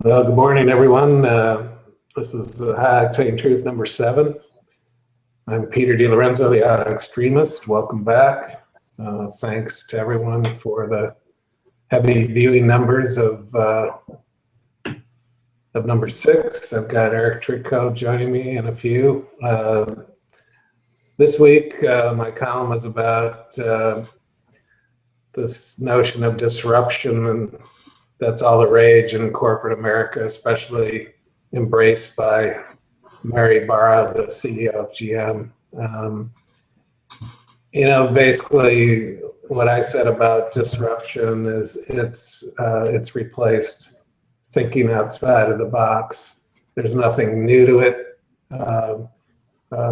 Well, good morning, everyone. This is High-Octane Truth number 7. I'm Peter DiLorenzo, the Extremist. Welcome back. Thanks to everyone for the heavy viewing numbers of number 6. I've got Eric Tricot joining me and a few. This week, my column is about this notion of disruption, and that's all the rage in corporate America, especially embraced by Mary Barra, the CEO of GM. Basically what I said about disruption is it's replaced thinking outside of the box. There's nothing new to it.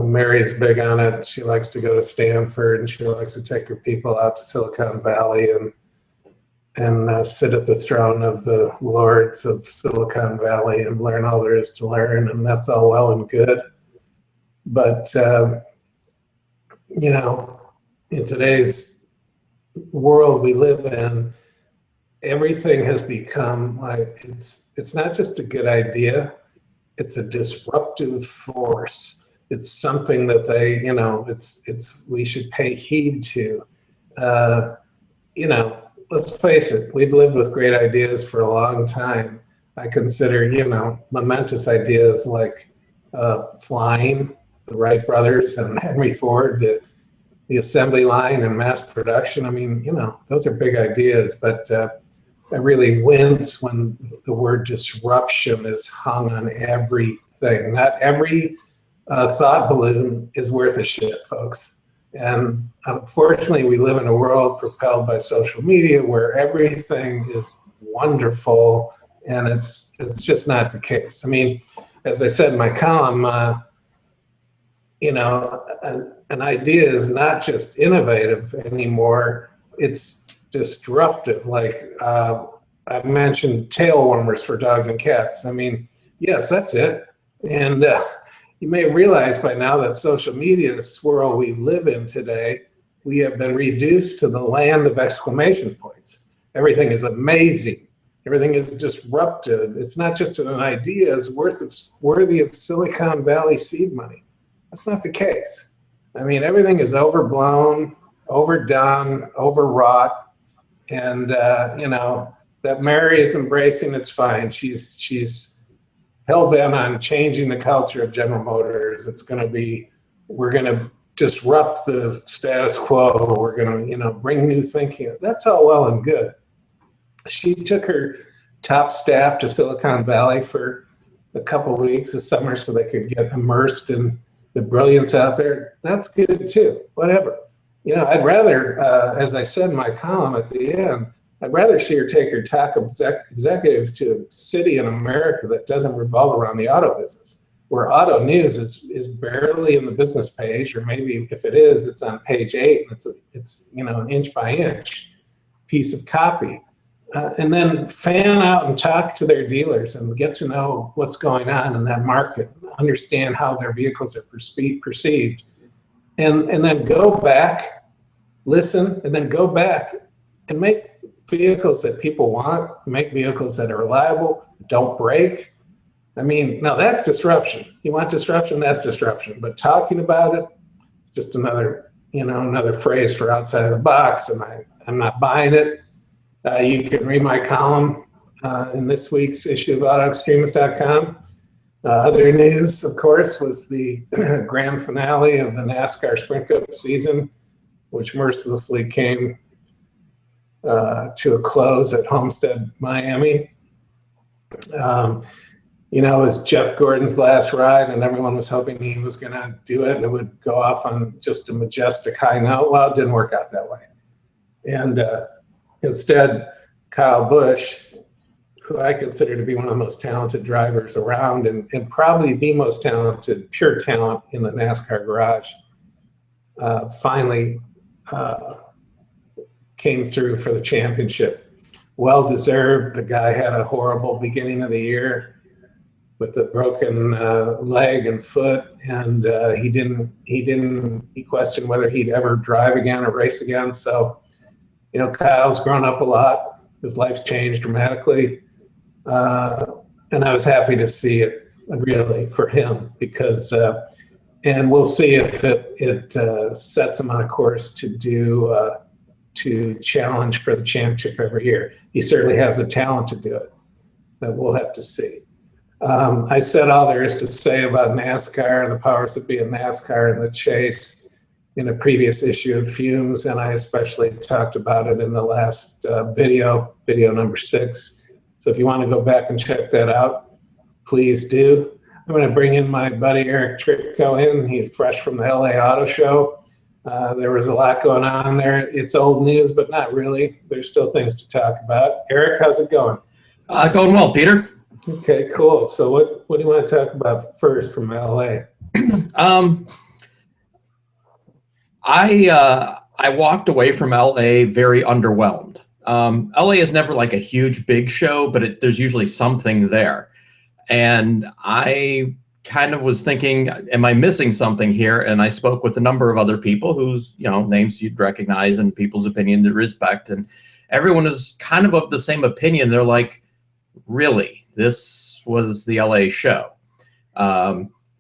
Mary's big on it. She likes to go to Stanford, and she likes to take her people out to Silicon Valley and sit at the throne of the lords of Silicon Valley and learn all there is to learn, and that's all well and good. But, in today's world we live in, everything has become like, it's not just a good idea, it's a disruptive force. It's something that we should pay heed to. Let's face it, we've lived with great ideas for a long time. I consider, momentous ideas like flying, the Wright brothers and Henry Ford, the assembly line and mass production. I mean, those are big ideas, but I really wince when the word disruption is hung on everything. Not every thought balloon is worth a shit, folks. And unfortunately, we live in a world propelled by social media where everything is wonderful, and it's just not the case. I mean, as I said in my column, an idea is not just innovative anymore, it's disruptive. Like I mentioned tail warmers for dogs and cats. I mean, yes, that's it. And you may have realized by now that social media, the swirl we live in today, we have been reduced to the land of exclamation points. Everything is amazing. Everything is disruptive. It's not just an idea, it's worthy of Silicon Valley seed money. That's not the case. I mean, everything is overblown, overdone, overwrought, and that Mary is embracing, it's fine. She's hell-bent on changing the culture of General Motors. We're going to disrupt the status quo. We're going to, bring new thinking. That's all well and good. She took her top staff to Silicon Valley for a couple of weeks this summer so they could get immersed in the brilliance out there. That's good too, whatever. I'd rather, as I said in my column at the end, I'd rather see her take her top executives to a city in America that doesn't revolve around the auto business, where auto news is barely in the business page, or maybe if it is, it's on page 8. It's an inch by inch piece of copy, and then fan out and talk to their dealers and get to know what's going on in that market, understand how their vehicles are perceived, and then go back, listen, and then go back and make vehicles that people want, make vehicles that are reliable, don't break. I mean, now that's disruption. You want disruption, that's disruption. But talking about it, it's just another phrase for outside of the box, and I'm not buying it. You can read my column in this week's issue of AutoExtremist.com. Other news, of course, was the grand finale of the NASCAR Sprint Cup season, which mercilessly came to a close at Homestead, Miami. It was Jeff Gordon's last ride, and everyone was hoping he was going to do it and it would go off on just a majestic high note. Well, it didn't work out that way. And instead, Kyle Busch, who I consider to be one of the most talented drivers around and probably the most talented, pure talent in the NASCAR garage, finally came through for the championship. Well deserved. The guy had a horrible beginning of the year with a broken leg and foot, and he questioned whether he'd ever drive again or race again. So, Kyle's grown up a lot. His life's changed dramatically. and I was happy to see it really for him because, and we'll see if it sets him on a course to challenge for the championship every year. He certainly has the talent to do it, but we'll have to see. I said all there is to say about NASCAR and the powers that be in NASCAR and the chase in a previous issue of Fumes, and I especially talked about it in the last video number 6. So if you want to go back and check that out, please do. I'm going to bring in my buddy Eric Tricko in. He's fresh from the LA Auto Show. There was a lot going on there. It's old news, but not really. There's still things to talk about. Eric, how's it going? Going well, Peter. Okay, cool. So what do you want to talk about first from LA? I walked away from LA very underwhelmed. LA is never like a huge big show, but there's usually something there. And I kind of was thinking, am I missing something here? And I spoke with a number of other people whose, names you'd recognize and people's opinion to respect. And everyone is kind of the same opinion. They're like, really, this was the LA show.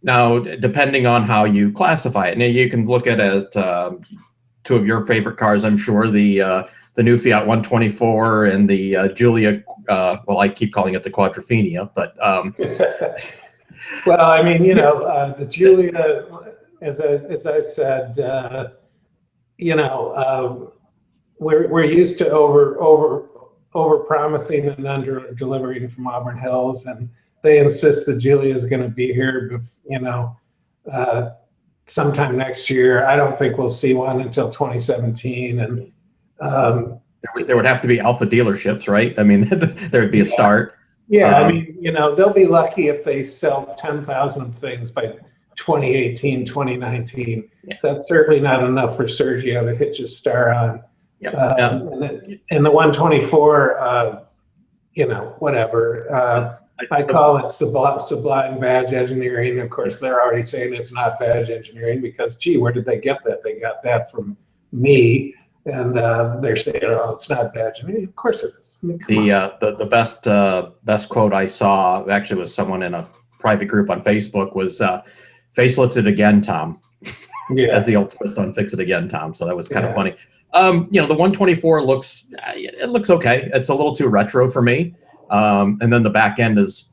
Now, depending on how you classify it, now you can look at it, 2 of your favorite cars, I'm sure, the new Fiat 124 and the Giulia, well, I keep calling it the Quadrophenia, but... Well, I mean, the Giulia, as I said, we're used to over promising and under delivering from Auburn Hills, and they insist that Giulia is going to be here, sometime next year. I don't think we'll see one until 2017, and there would have to be Alpha dealerships, right? I mean, there would be a start. Yeah, I mean, they'll be lucky if they sell 10,000 things by 2018, 2019. Yeah. That's certainly not enough for Sergio to hitch his star on. Yep. And the 124, whatever. I call it sublime badge engineering. Of course, they're already saying it's not badge engineering because, gee, where did they get that? They got that from me. And they're saying, "Oh, it's not badge." I mean, of course it is. I mean, the best quote I saw actually was someone in a private group on Facebook was "facelifted again, Tom." Yeah, as the old twist on "Fix It Again, Tom." So that was kind of funny. The 124 looks okay. It's a little too retro for me. And then the back end is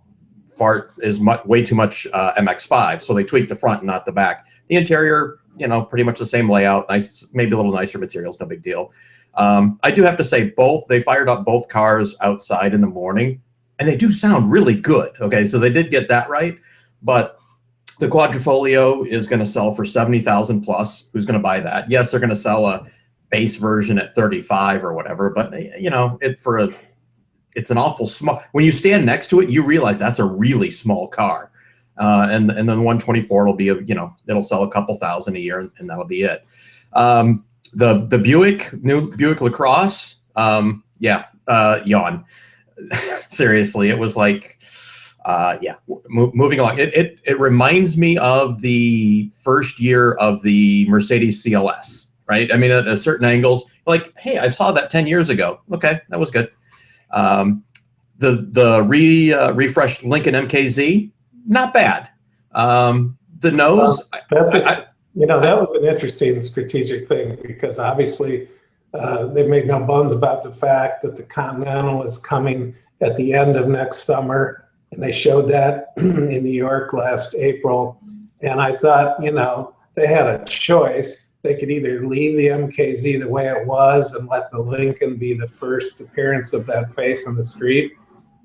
way too much MX5. So they tweaked the front, not the back. The interior, pretty much the same layout, nice, maybe a little nicer materials, no big deal. I do have to say they fired up both cars outside in the morning, and they do sound really good. Okay, so they did get that right, but the Quadrifoglio is going to sell for 70,000 plus. Who's going to buy that? Yes, they're going to sell a base version at 35 or whatever, but it's an awful small. When you stand next to it, you realize that's a really small car. And then the 124 will be it'll sell a couple thousand a year, and that'll be it. The new Buick LaCrosse, yawn. Seriously, it was like, moving along. It reminds me of the first year of the Mercedes CLS, right? I mean, at certain angles, like, hey, I saw that 10 years ago. Okay, that was good. The refreshed Lincoln MKZ. Not bad. The nose. That was an interesting strategic thing because obviously they made no bones about the fact that the Continental is coming at the end of next summer, and they showed that in New York last April. And I thought, they had a choice. They could either leave the MKZ the way it was and let the Lincoln be the first appearance of that face on the street,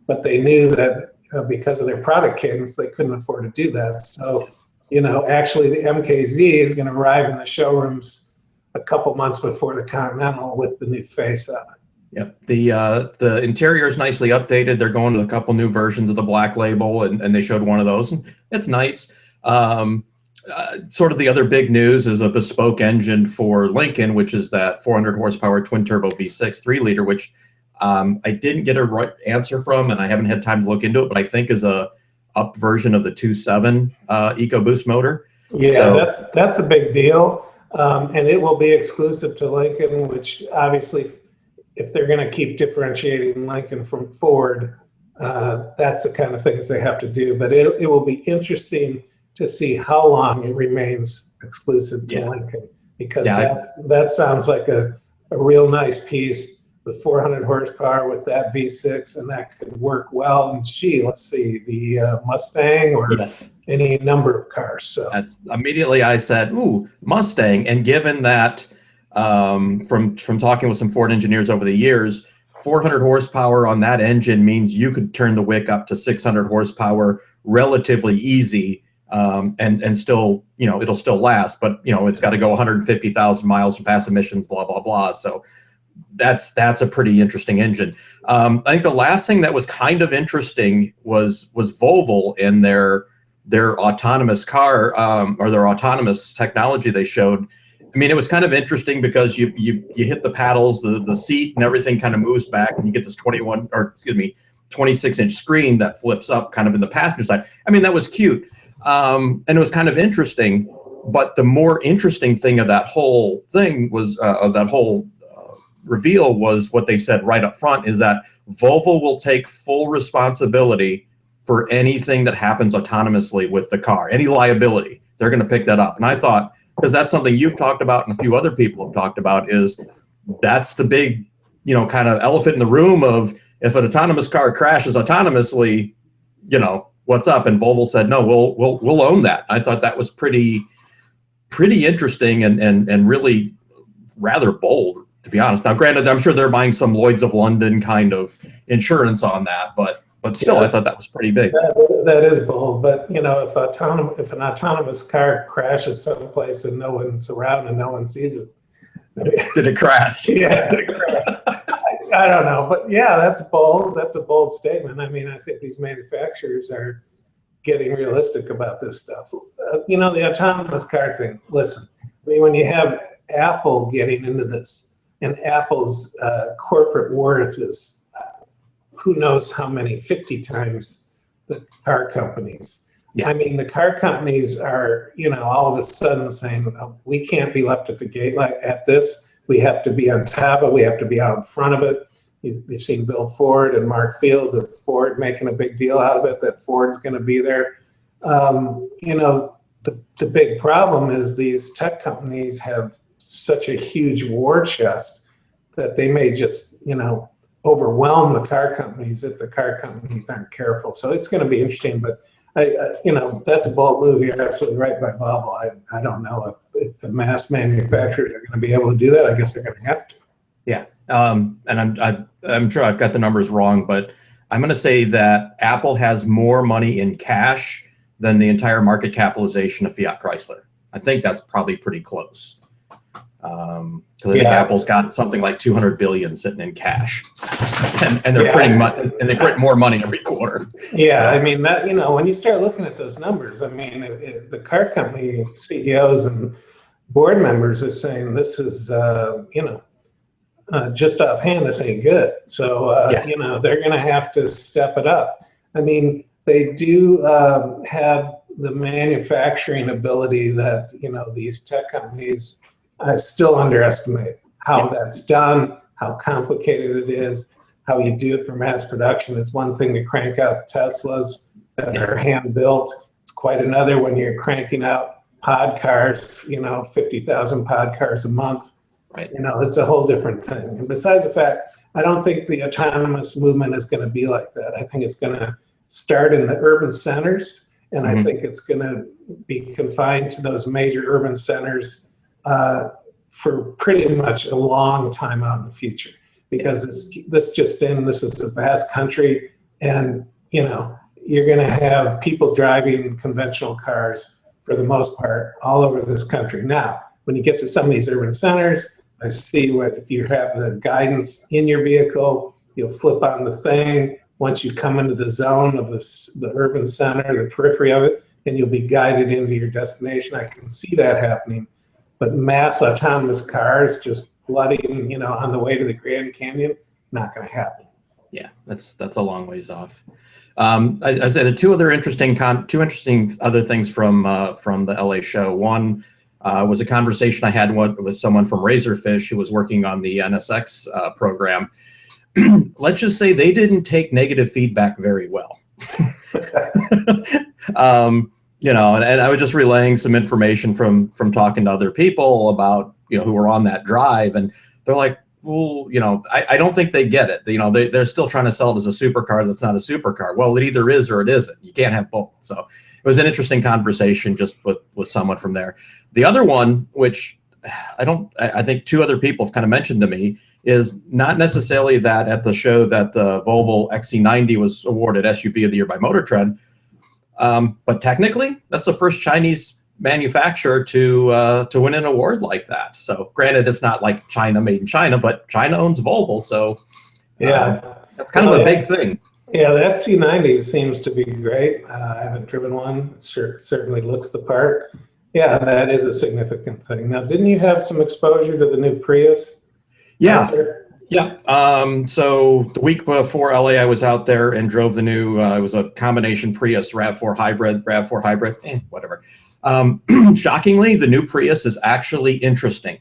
but they knew that because of their product cadence, they couldn't afford to do that. So, actually the MKZ is going to arrive in the showrooms a couple months before the Continental with the new face on it. Yep. The interior is nicely updated. They're going to a couple new versions of the Black Label, and they showed one of those, and it's nice. Sort of the other big news is a bespoke engine for Lincoln, which is that 400 horsepower twin turbo V6 3-liter, which I didn't get a right answer from, and I haven't had time to look into it, but I think is a up version of the 2.7 EcoBoost motor. Yeah, so, that's a big deal, and it will be exclusive to Lincoln, which obviously, if they're going to keep differentiating Lincoln from Ford, That's the kind of things they have to do. But it will be interesting to see how long it remains exclusive to Lincoln, because that sounds like a real nice piece with 400 horsepower with that V6, and that could work well. And gee, let's see, the Mustang or any number of cars. So immediately I said, ooh, Mustang. And given that from talking with some Ford engineers over the years, 400 horsepower on that engine means you could turn the Wick up to 600 horsepower relatively easy, and still, it'll still last, but it's got to go 150,000 miles to pass emissions, blah, blah, blah. So that's a pretty interesting engine. I think the last thing that was kind of interesting was Volvo in their autonomous car, or their autonomous technology they showed. I mean, it was kind of interesting because you hit the paddles, the seat and everything kind of moves back, and you get this 26-inch screen that flips up kind of in the passenger side. I mean, that was cute. And it was kind of interesting, but the more interesting thing of that whole thing was, reveal was what they said right up front, is that Volvo will take full responsibility for anything that happens autonomously with the car, any liability. They're going to pick that up. And I thought, because that's something you've talked about and a few other people have talked about, is that's the big, kind of elephant in the room of, if an autonomous car crashes autonomously, what's up? And Volvo said, no, we'll own that. I thought that was pretty interesting and really rather bold, to be honest. Now, granted, I'm sure they're buying some Lloyd's of London kind of insurance on that, but still, I thought that was pretty big. That is bold, but if an autonomous car crashes someplace and no one's around and no one sees it, did it crash? Yeah, did it crash? I don't know, but yeah, that's bold. That's a bold statement. I mean, I think these manufacturers are getting realistic about this stuff. The autonomous car thing. Listen, I mean, when you have Apple getting into this, and Apple's corporate worth is who knows how many, 50 times the car companies. Yeah. I mean, the car companies are, all of a sudden saying, oh, we can't be left at the gate at this. We have to be on top of it. We have to be out in front of it. You've seen Bill Ford and Mark Fields of Ford making a big deal out of it, that Ford's going to be there. The big problem is these tech companies have such a huge war chest that they may just, overwhelm the car companies if the car companies aren't careful. So it's going to be interesting, but that's a bold move. You're absolutely right by Volvo. I don't know if the mass manufacturers are going to be able to do that. I guess they're going to have to. Yeah. And I'm sure I've got the numbers wrong, but I'm going to say that Apple has more money in cash than the entire market capitalization of Fiat Chrysler. I think that's probably pretty close. Because I think Apple's got something like 200 billion sitting in cash, and they're printing money, and they print more money every quarter. Yeah, so. I mean that. When you start looking at those numbers, I mean, the car company CEOs and board members are saying this is, just offhand, this ain't good. So they're going to have to step it up. I mean, they do have the manufacturing ability that these tech companies. I still underestimate how that's done, how complicated it is, how you do it for mass production. It's one thing to crank out Teslas that are hand built. It's quite another when you're cranking out pod cars, 50,000 pod cars a month. Right. It's a whole different thing. And besides the fact, I don't think the autonomous movement is going to be like that. I think it's going to start in the urban centers, and I think it's going to be confined to those major urban centers for pretty much a long time out in the future, because this is a vast country, and you're going to have people driving conventional cars for the most part all over this country. Now, when you get to some of these urban centers, I see if you have the guidance in your vehicle, you'll flip on the thing. Once you come into the zone of the urban center, the periphery of it, and you'll be guided into your destination. I can see that happening. But mass autonomous cars just flooding, on the way to the Grand Canyon, not going to happen. Yeah, that's a long ways off. I'd say the two interesting other things from the LA show. One was a conversation I had with someone from Razorfish who was working on the NSX program. let's just say they didn't take negative feedback very well. You know, and I was just relaying some information from talking to other people about, you know, who were on that drive, and they're like, well, you know, I don't think they get it. You know, they're still trying to sell it as a supercar that's not a supercar. Well, it either is or it isn't. You can't have both. So it was an interesting conversation just with someone from there. The other one, which I think two other people have kind of mentioned to me, is not necessarily that at the show that the Volvo XC90 was awarded SUV of the Year by Motor Trend, but technically that's the first Chinese manufacturer to win an award like that. So granted, it's not like China made in China, but China owns Volvo, so yeah, that's kind of a big thing. Yeah, the XC90 seems to be great. I haven't driven one. It certainly looks the part. Yeah, that is a significant thing. Now, didn't you have some exposure to the new Prius? Yeah. Yeah. So the week before LA, I was out there and drove the new, it was a combination Prius RAV4 hybrid, whatever. Shockingly, the new Prius is actually interesting.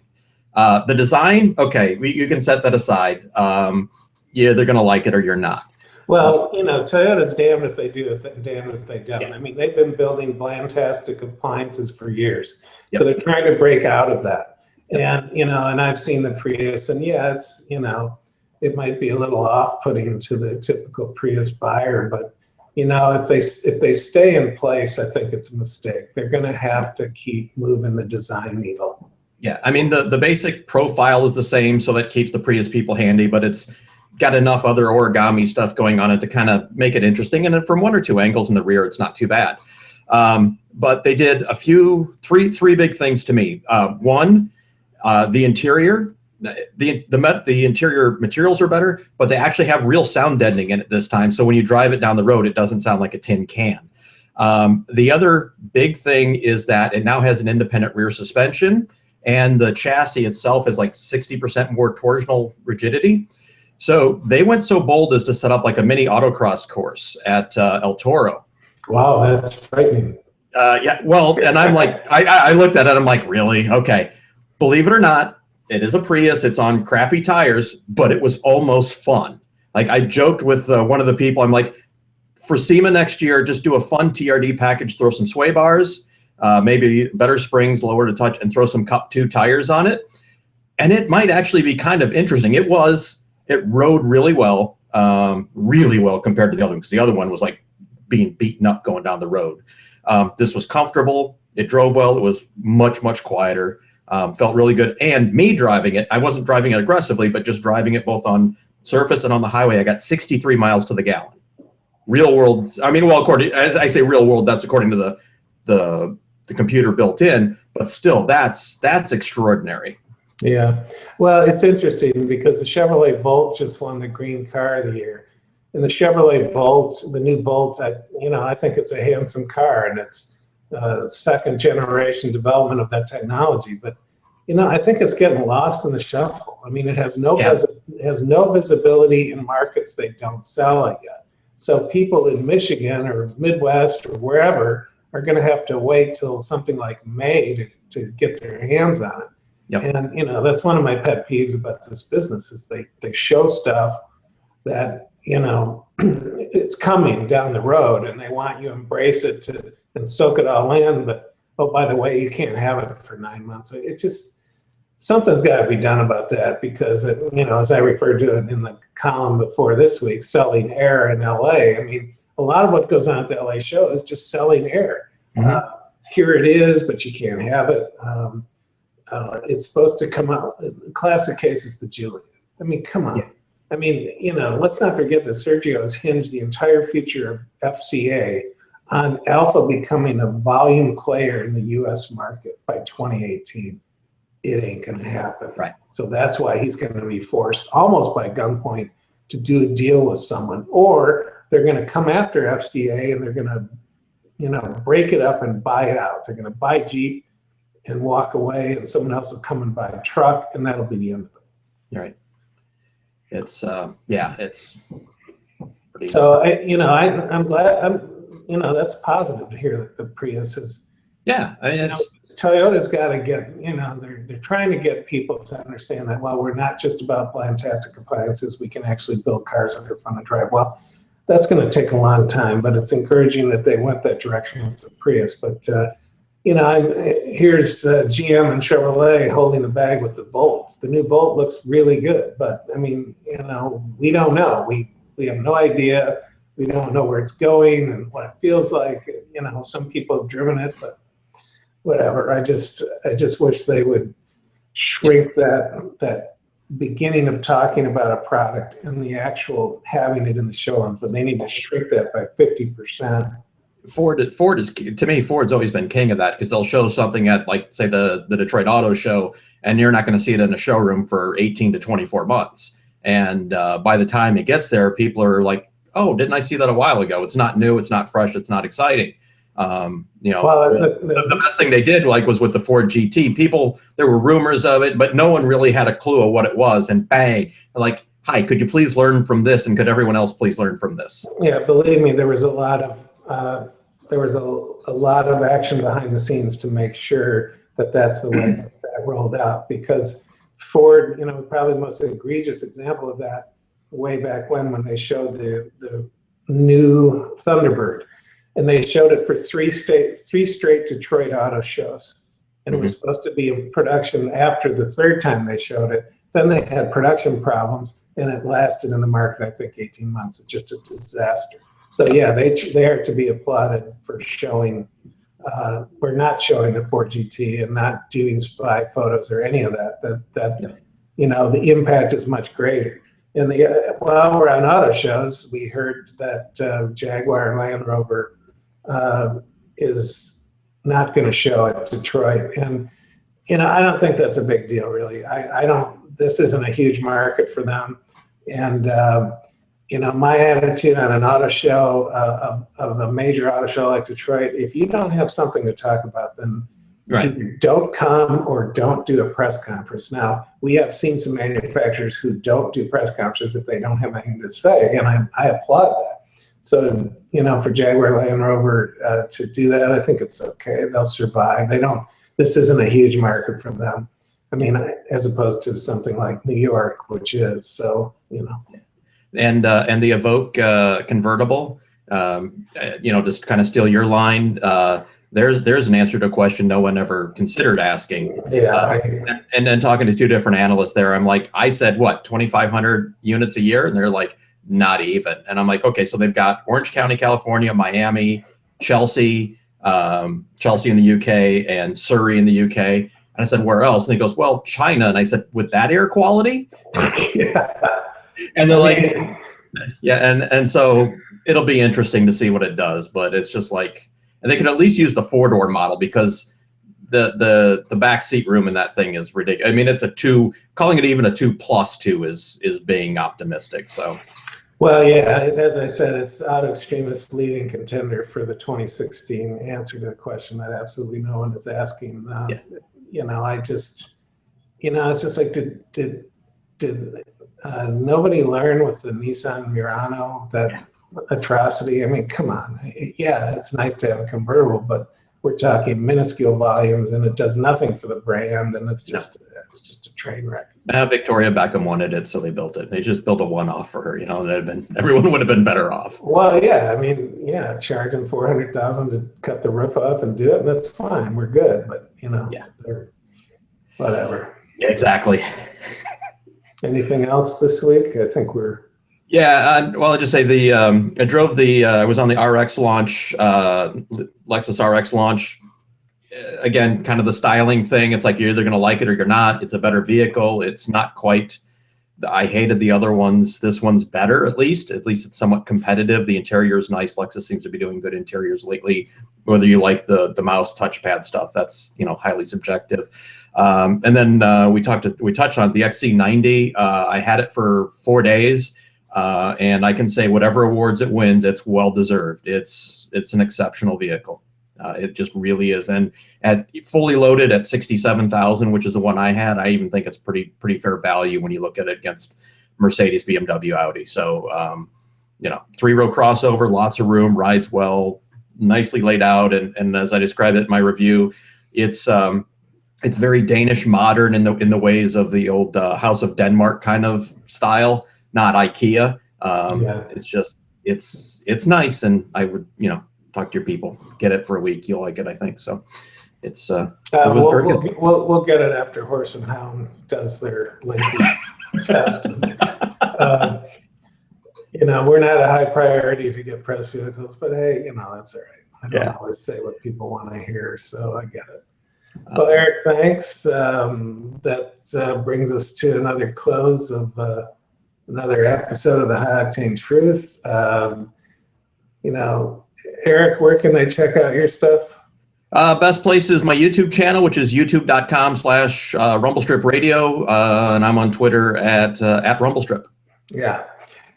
The design, okay, you can set that aside. Yeah, they're going to like it or you're not. Well, you know, Toyota's damned if they do, damned if they don't. Yeah. I mean, they've been building bland-tastic appliances for years. Yep. So they're trying to break out of that. And, you know, and I've seen the Prius, and yeah, it's, you know, it might be a little off-putting to the typical Prius buyer, but, you know, if they stay in place, I think it's a mistake. They're going to have to keep moving the design needle. Yeah, I mean, the basic profile is the same, so that keeps the Prius people handy, but it's got enough other origami stuff going on it to kind of make it interesting. And then from one or two angles in the rear, it's not too bad. But they did three big things to me. One, the interior, the interior materials are better, but they actually have real sound deadening in it this time. So when you drive it down the road, it doesn't sound like a tin can. The other big thing is that it now has an independent rear suspension, and the chassis itself is like 60% more torsional rigidity. So they went so bold as to set up like a mini autocross course at El Toro. Wow, that's frightening. Yeah, well, and I'm like, I looked at it, I'm like, really? Okay. Believe it or not, it is a Prius. It's on crappy tires, but it was almost fun. Like I joked with one of the people, I'm like, for SEMA next year, just do a fun TRD package, throw some sway bars, maybe better springs, lower to touch, and throw some Cup 2 tires on it. And it might actually be kind of interesting. It rode really well compared to the other one, because the other one was like being beaten up going down the road. This was comfortable. It drove well. It was much, much quieter. Felt really good. And me driving it, I wasn't driving it aggressively, but just driving it both on surface and on the highway, I got 63 miles to the gallon. Real world, I mean, well, according, as I say real world, that's according to the computer built in, but still, that's extraordinary. Yeah. Well, it's interesting because the Chevrolet Volt just won the Green Car of the Year. And the Chevrolet Volt, the new Volt, I think it's a handsome car, and it's second generation development of that technology. But, you know, I think it's getting lost in the shuffle. I mean, it has no visibility in markets they don't sell it yet. So people in Michigan or Midwest or wherever are going to have to wait till something like May to get their hands on it. Yep. And, you know, that's one of my pet peeves about this business is they show stuff that, you know, it's coming down the road and they want you to embrace it and soak it all in. But, oh, by the way, you can't have it for 9 months. It's just, something's got to be done about that because, you know, as I referred to it in the column before this week, selling air in LA. I mean, a lot of what goes on at the LA show is just selling air. Mm-hmm. Here it is, but you can't have it. It's supposed to come out. Classic case is the Julia. I mean, come on. Yeah. I mean, you know, let's not forget that Sergio has hinged the entire future of FCA on Alpha becoming a volume player in the U.S. market by 2018. It ain't going to happen. Right. So that's why he's going to be forced almost by gunpoint to do a deal with someone, or they're going to come after FCA and they're going to, you know, break it up and buy it out. They're going to buy Jeep and walk away, and someone else will come and buy a truck, and that'll be the end of it. Right. It's it's pretty. So I'm glad. You know, that's positive to hear that the Prius has Yeah, I mean, Toyota's got to get, they're trying to get people to understand that, well, we're not just about fantastic appliances. We can actually build cars that are fun to drive. Well, that's going to take a long time, but it's encouraging that they went that direction with the Prius. But, here's GM and Chevrolet holding the bag with the Volt. The new Volt looks really good, but I mean, we don't know. We have no idea. We don't know where it's going and what it feels like. Some people have driven it, but whatever. I just wish they would shrink that beginning of talking about a product and the actual having it in the showrooms, and they need to shrink that by 50%. Ford is, to me, Ford's always been king of that, because they'll show something at, like, say, the Detroit Auto Show, and you're not going to see it in a showroom for 18 to 24 months. And by the time it gets there, people are like, oh, didn't I see that a while ago? It's not new, it's not fresh, it's not exciting. The best thing they did, like, was with the Ford GT. There were rumors of it, but no one really had a clue of what it was. And bang, like, hi, could you please learn from this? And could everyone else please learn from this? Yeah, believe me, there was a lot of action behind the scenes to make sure that that's the way that rolled out. Because Ford, probably the most egregious example of that way back when they showed the new Thunderbird. And they showed it for three straight Detroit auto shows. And it was supposed to be in production after the third time they showed it. Then they had production problems, and it lasted in the market, I think, 18 months. It's just a disaster. So yeah, they are to be applauded for showing, or not showing the Ford GT and not doing spy photos or any of that. The impact is much greater. And while we're on auto shows, we heard that Jaguar and Land Rover is not going to show at Detroit. And, I don't think that's a big deal, really. This isn't a huge market for them. And, my attitude on an auto show, of a major auto show like Detroit, if you don't have something to talk about, then either don't come or don't do a press conference. Now, we have seen some manufacturers who don't do press conferences if they don't have anything to say, and I applaud that. So, for Jaguar Land Rover to do that, I think it's okay. They'll survive. This isn't a huge market for them. I mean, as opposed to something like New York, which is, so, And the Evoque convertible, just kind of steal your line. There's an answer to a question no one ever considered asking. Yeah. And then talking to two different analysts there, I'm like, I said, what, 2,500 units a year? And they're like, not even. And I'm like, okay, so they've got Orange County, California, Miami, Chelsea in the UK, and Surrey in the UK. And I said, where else? And he goes, well, China. And I said, with that air quality? Yeah. And they're like, yeah. And so it'll be interesting to see what it does. But it's just like, and they could at least use the 4-door model, because the back seat room in that thing is ridiculous. I mean, it's a 2, calling it even a 2+2 is being optimistic. So. Well, yeah, as I said, it's Auto Extremist's leading contender for the 2016 answer to the question that absolutely no one is asking. It's just like, did nobody learn with the Nissan Murano that atrocity? I mean, come on. Yeah, it's nice to have a convertible, but we're talking minuscule volumes, and it does nothing for the brand, and it's just a train wreck. Victoria Beckham wanted it, so they built it. They just built a one-off for her. Everyone would have been better off. Well, yeah, I mean, yeah, charging $400,000 to cut the roof off and do it, that's fine. We're good, but whatever. Yeah, exactly. Anything else this week? I think we're. Yeah, well, I'll just say I was on the RX launch, Lexus RX launch. Again, kind of the styling thing. It's like, you're either going to like it or you're not. It's a better vehicle. It's not quite, I hated the other ones. This one's better, at least. At least it's somewhat competitive. The interior is nice. Lexus seems to be doing good interiors lately. Whether you like the mouse touchpad stuff, that's, highly subjective. And then we touched on the XC90. I had it for 4 days. And I can say whatever awards it wins, it's well deserved. It's an exceptional vehicle. It just really is. And at fully loaded at 67,000, which is the one I had, I even think it's pretty fair value when you look at it against Mercedes, BMW, Audi. So 3-row crossover, lots of room, rides well, nicely laid out, and as I described it in my review, it's very Danish modern in the ways of the old House of Denmark kind of style, not IKEA. It's nice, and I would talk to your people, get it for a week, you'll like it, I think. So it's it was very good. We'll get it after Horse and Hound does their lengthy test. We're not a high priority to get press vehicles, but hey, that's all right. I don't always say what people want to hear, so I get it. Well, Eric, thanks. That brings us to another close of another episode of the High-Octane Truth. Eric, where can they check out your stuff? Best place is my YouTube channel, which is youtube.com/Rumblestrip Radio, and I'm on Twitter at Rumblestrip. Yeah,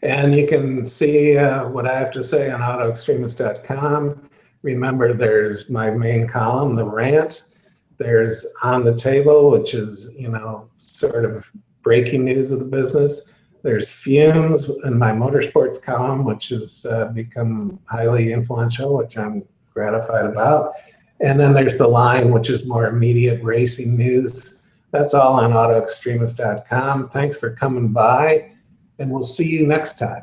and you can see what I have to say on autoextremist.com. Remember, there's my main column, The Rant. There's On the Table, which is, sort of breaking news of the business. There's Fumes in my motorsports column, which has become highly influential, which I'm gratified about. And then there's The Line, which is more immediate racing news. That's all on autoextremist.com. Thanks for coming by, and we'll see you next time.